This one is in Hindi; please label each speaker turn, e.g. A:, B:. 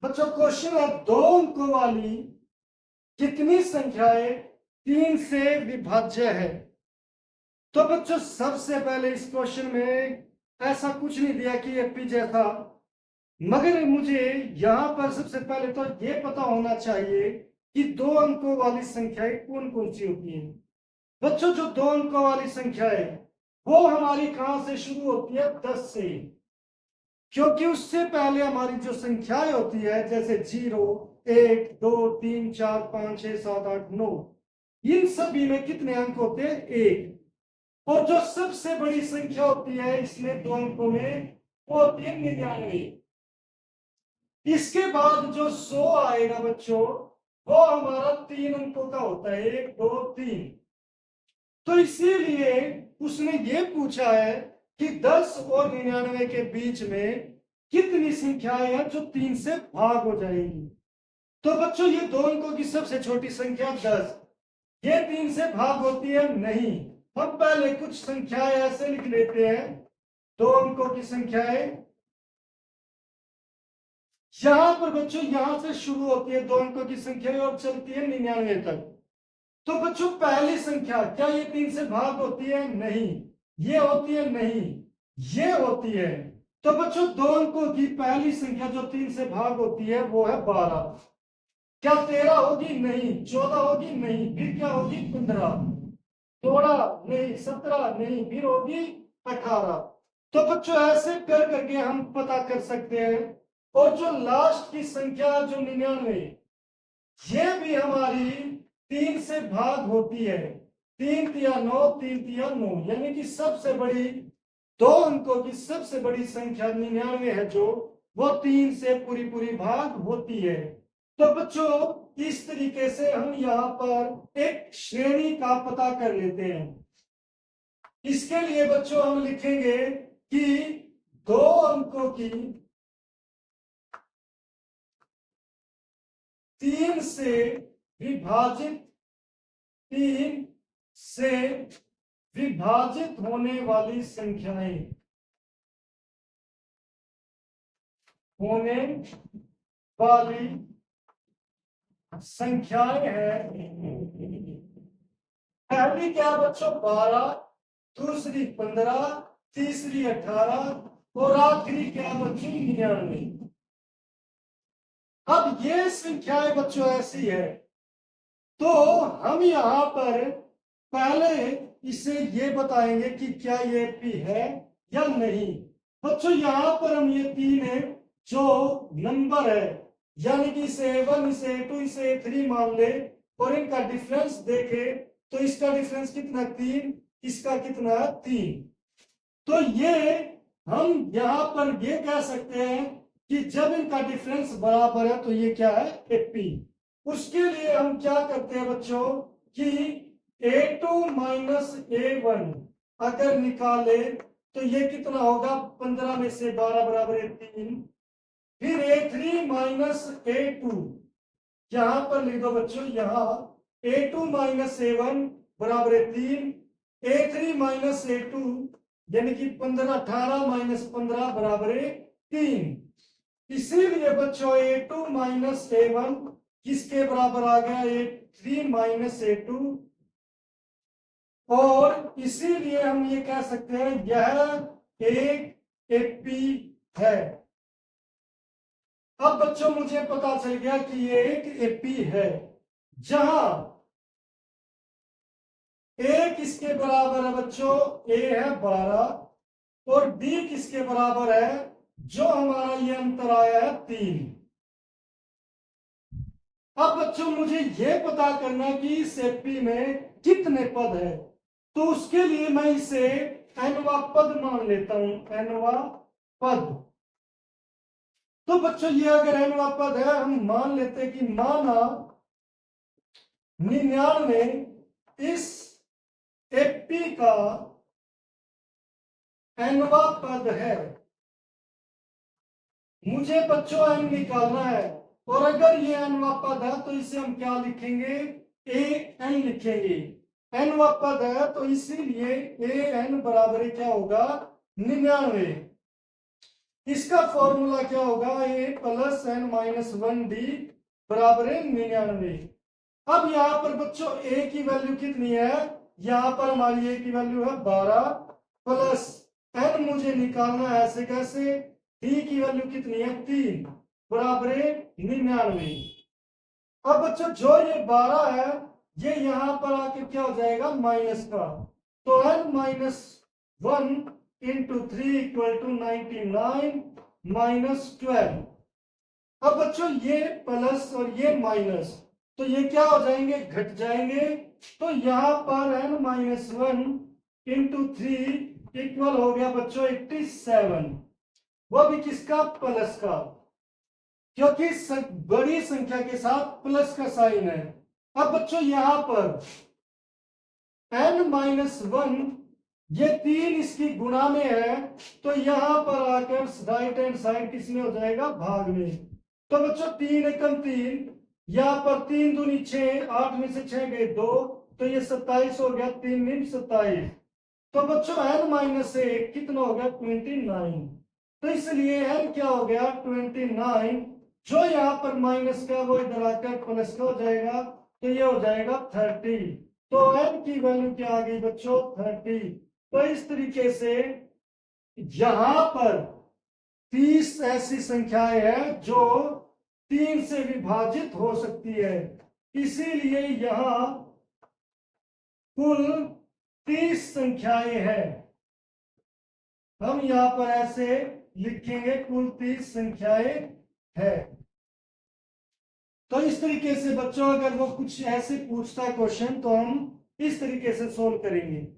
A: बच्चों क्वेश्चन है, दो अंकों वाली कितनी संख्याएं 3 से विभाज्य है। तो बच्चों सबसे पहले इस क्वेश्चन में ऐसा कुछ नहीं दिया कि एपी जैसा, मगर मुझे यहां पर सबसे पहले तो ये पता होना चाहिए कि दो अंकों वाली संख्याएं कौन कौन सी होती हैं। बच्चों जो दो अंकों वाली संख्या है वो हमारी कहां से शुरू होती है? 10 से। क्योंकि उससे पहले हमारी जो संख्याएं होती है जैसे 0, 1, 2, 3, 4, 5, 6, 7, 8, 9, इन सभी में कितने अंक होते हैं? 1। और जो सबसे बड़ी संख्या होती है इसमें दो अंकों में वो होती है 99। इसके बाद जो 100 आएगा बच्चों वो हमारा 3 अंकों का होता है, 1, 2, 3। तो इसीलिए उसने ये पूछा है कि 10 और 99 के बीच में कितनी संख्याएं हैं जो 3 से भाग हो जाएगी। तो बच्चों ये दो अंकों की सबसे छोटी संख्या 10, ये 3 से भाग होती है नहीं। हम पहले कुछ संख्याएं ऐसे लिख लेते हैं, दो अंकों की संख्याएं यहां पर बच्चों यहां से शुरू होती है दो अंकों की संख्या और चलती है 99 तक। तो बच्चों पहली संख्या क्या ये 3 से भाग होती है? नहीं। ये होती है? नहीं। ये होती है। तो बच्चों दो अंकों की पहली संख्या जो 3 से भाग होती है वो है 12। क्या 13 होगी? नहीं। 14 होगी? नहीं। फिर क्या होगी? 15। 16 नहीं। 17 नहीं। फिर होगी 18। तो बच्चों ऐसे कर करके हम पता कर सकते हैं। और जो लास्ट की संख्या जो 99, ये भी हमारी 3 से भाग होती है। 3 तिया 9, 3 तिया 9, यानी कि सबसे बड़ी दो अंकों की सबसे बड़ी संख्या 99 है जो वो 3 से पूरी पूरी भाग होती है। तो बच्चों इस तरीके से हम यहाँ पर एक श्रेणी का पता कर लेते हैं। इसके लिए बच्चों हम लिखेंगे कि दो अंकों की 3 से विभाजित 3 से विभाजित होने वाली संख्याएं, होने वाली संख्याएं है। पहली क्या बच्चों? 12, दूसरी 15, तीसरी 18 और आखिरी क्या बच्चों? 99। अब ये संख्याएं बच्चों ऐसी है तो हम यहां पर पहले इसे ये बताएंगे कि क्या ये पी है या नहीं। बच्चों यहां पर हम ये तीन है जो नंबर है, यानी कि इसे A1, इसे A2, इसे A3 मान ले और इनका डिफरेंस देखे तो इसका डिफरेंस कितना? 3। इसका कितना? 3। तो ये हम यहां पर ये कह सकते हैं कि जब इनका डिफरेंस बराबर है तो ये क्या है? एपी। उसके लिए हम क्या करते हैं बच्चों कि A2 माइनस A1 अगर निकाले तो ये कितना होगा? 15 में से 12 बराबर है 3। फिर A3 माइनस A2 यहां पर लिख दो बच्चों, यहां A2 माइनस A1 बराबर है 3। A3 माइनस A2 यानी कि 15, 18 माइनस 15 बराबर है 3। इसीलिए बच्चों A2 माइनस A1 किसके बराबर आ गया? A3 minus A2। और इसीलिए हम ये कह सकते हैं यह एक एपी है। अब बच्चों मुझे पता चल गया कि ये एक एपी है जहां ए किसके बराबर है बच्चों? ए है 12 और बी किसके बराबर है? जो हमारा ये अंतर आया है 3। अब बच्चों मुझे यह पता करना है कि इस एपी में कितने पद है। तो उसके लिए मैं इसे एनवा पद मान लेता हूं, एनवा पद। तो बच्चों ये अगर एनवा पद है हम मान लेते हैं कि माना 99 इस एपी का एनवा पद है। मुझे बच्चों एन निकालना है और अगर ये एनवा पद है तो इसे हम क्या लिखेंगे? ए एन लिखेंगे। एनवा पद है तो इसीलिए ए एन बराबर क्या होगा? 99। इसका फॉर्मूला क्या होगा, a plus n minus 1d बराबर है 99। अब यहां पर बच्चों a की वैल्यू कितनी है, यहां पर हमारी a की वैल्यू है 12 प्लस n मुझे निकालना है ऐसे कैसे, d की वैल्यू कितनी है 3 बराबर है 99। अब बच्चों जो ये 12 है ये यहां पर आके क्या हो जाएगा माइनस का, तो n minus 1 into 3 equal to 99 minus 12। अब बच्चों ये प्लस और ये माइनस तो ये क्या हो जाएंगे, घट जाएंगे। तो यहां पर n माइनस 1 इंटू 3 इक्वल हो गया बच्चों 87, वो भी किसका, प्लस का, क्योंकि बड़ी संख्या के साथ प्लस का साइन है। अब बच्चों यहां पर n माइनस 1 ये 3 इसकी गुणा में है, तो यहां पर आकर राइट हैंड साइड किसमें हो जाएगा, भाग में। तो बच्चों 3 एकम 3, यहां पर 3 दूनी 6, 8 में से 6 गए 2, तो ये 27 हो गया, 3 नीम 27। तो बच्चों n माइनस 1 कितना हो गया 29। तो इसलिए n क्या हो गया 29, जो यहां पर माइनस का वो इधर आकर प्लस का हो जाएगा, तो ये हो जाएगा 30। तो n की वैल्यू क्या आ गई बच्चों 30। तो इस तरीके से यहां पर 30 ऐसी संख्याएं हैं जो 3 से विभाजित हो सकती है, इसीलिए यहां कुल 30 संख्याएं हैं। हम यहां पर ऐसे लिखेंगे कुल 30 संख्याएं है। तो इस तरीके से बच्चों अगर वो कुछ ऐसे पूछता है क्वेश्चन तो हम इस तरीके से सोल्व करेंगे।